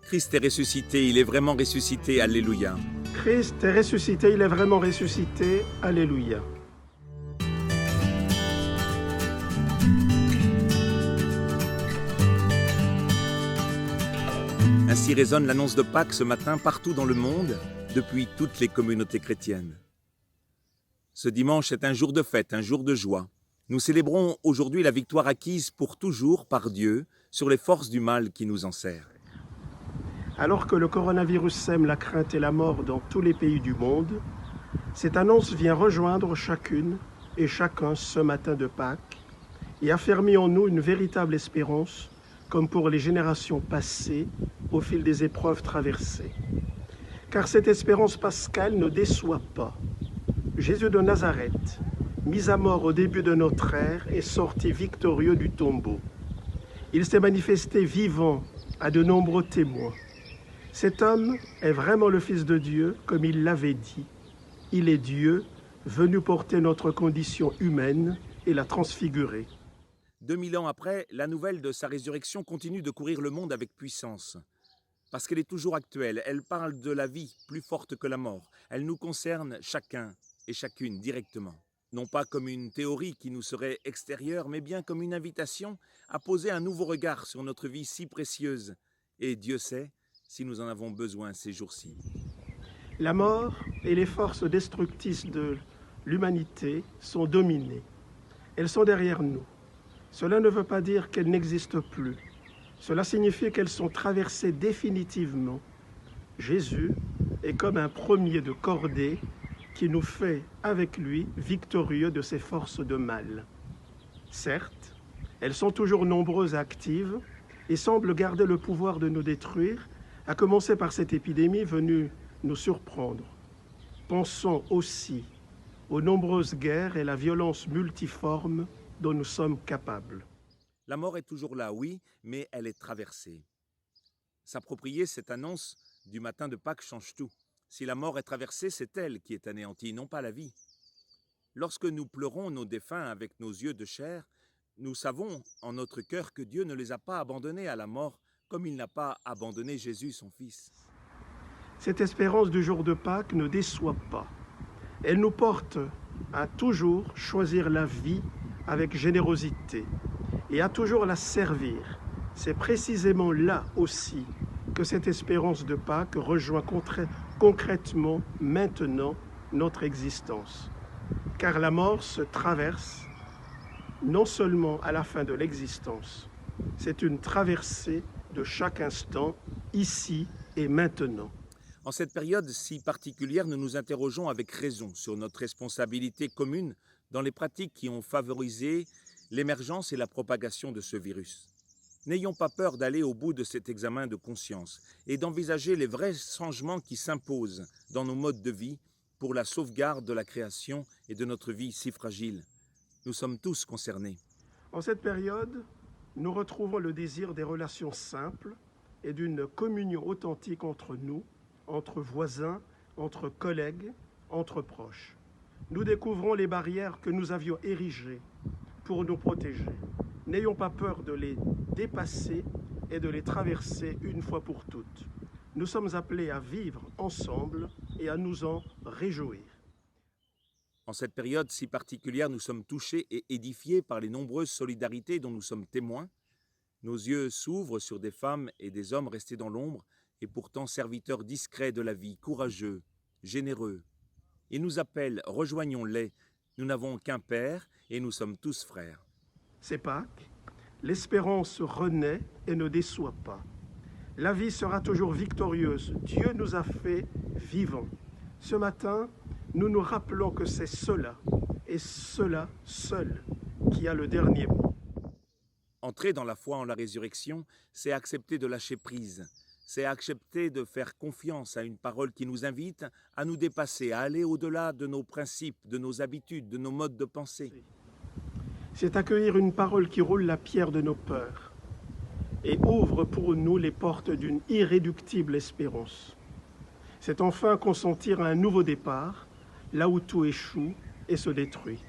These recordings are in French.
Christ est ressuscité, il est vraiment ressuscité, alléluia. Christ est ressuscité, il est vraiment ressuscité, alléluia. Ainsi résonne l'annonce de Pâques ce matin partout dans le monde, depuis toutes les communautés chrétiennes. Ce dimanche est un jour de fête, un jour de joie. Nous célébrons aujourd'hui la victoire acquise pour toujours par Dieu sur les forces du mal qui nous enserrent. Alors que le coronavirus sème la crainte et la mort dans tous les pays du monde, cette annonce vient rejoindre chacune et chacun ce matin de Pâques et affermit en nous une véritable espérance, comme pour les générations passées au fil des épreuves traversées. Car cette espérance pascale ne déçoit pas. Jésus de Nazareth, mis à mort au début de notre ère, est sorti victorieux du tombeau. Il s'est manifesté vivant à de nombreux témoins. Cet homme est vraiment le Fils de Dieu, comme il l'avait dit. Il est Dieu, venu porter notre condition humaine et la transfigurer. 2000 ans après, la nouvelle de sa résurrection continue de courir le monde avec puissance. Parce qu'elle est toujours actuelle, elle parle de la vie plus forte que la mort. Elle nous concerne chacun et chacune directement. Non pas comme une théorie qui nous serait extérieure, mais bien comme une invitation à poser un nouveau regard sur notre vie si précieuse. Et Dieu sait si nous en avons besoin ces jours-ci. La mort et les forces destructrices de l'humanité sont dominées. Elles sont derrière nous. Cela ne veut pas dire qu'elles n'existent plus. Cela signifie qu'elles sont traversées définitivement. Jésus est comme un premier de cordée qui nous fait, avec lui, victorieux de ces forces de mal. Certes, elles sont toujours nombreuses et actives et semblent garder le pouvoir de nous détruire, à commencer par cette épidémie venue nous surprendre. Pensons aussi aux nombreuses guerres et la violence multiforme dont nous sommes capables. La mort est toujours là, oui, mais elle est traversée. S'approprier cette annonce du matin de Pâques change tout. Si la mort est traversée, c'est elle qui est anéantie, non pas la vie. Lorsque nous pleurons nos défunts avec nos yeux de chair, nous savons en notre cœur que Dieu ne les a pas abandonnés à la mort, comme il n'a pas abandonné Jésus, son Fils. Cette espérance du jour de Pâques ne déçoit pas. Elle nous porte à toujours choisir la vie avec générosité et à toujours la servir. C'est précisément là aussi que cette espérance de Pâques rejoint concrètement maintenant notre existence. Car la mort se traverse non seulement à la fin de l'existence, c'est une traversée de chaque instant, ici et maintenant. En cette période si particulière, nous nous interrogeons avec raison sur notre responsabilité commune dans les pratiques qui ont favorisé l'émergence et la propagation de ce virus. N'ayons pas peur d'aller au bout de cet examen de conscience et d'envisager les vrais changements qui s'imposent dans nos modes de vie pour la sauvegarde de la création et de notre vie si fragile. Nous sommes tous concernés. En cette période, nous retrouvons le désir des relations simples et d'une communion authentique entre nous, entre voisins, entre collègues, entre proches. Nous découvrons les barrières que nous avions érigées pour nous protéger. N'ayons pas peur de les dépasser et de les traverser une fois pour toutes. Nous sommes appelés à vivre ensemble et à nous en réjouir. En cette période si particulière, nous sommes touchés et édifiés par les nombreuses solidarités dont nous sommes témoins. Nos yeux s'ouvrent sur des femmes et des hommes restés dans l'ombre et pourtant serviteurs discrets de la vie, courageux, généreux. Ils nous appellent, rejoignons-les. Nous n'avons qu'un Père et nous sommes tous frères. C'est Pâques, l'espérance renaît et ne déçoit pas. La vie sera toujours victorieuse. Dieu nous a fait vivants. Ce matin, nous nous rappelons que c'est cela, et cela seul, qui a le dernier mot. Entrer dans la foi en la résurrection, c'est accepter de lâcher prise. C'est accepter de faire confiance à une parole qui nous invite à nous dépasser, à aller au-delà de nos principes, de nos habitudes, de nos modes de pensée. C'est accueillir une parole qui roule la pierre de nos peurs et ouvre pour nous les portes d'une irréductible espérance. C'est enfin consentir à un nouveau départ, là où tout échoue et se détruit.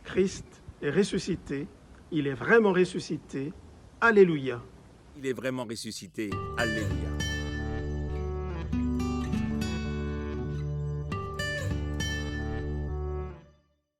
Christ est ressuscité, il est vraiment ressuscité. Alléluia. Il est vraiment ressuscité. Alléluia.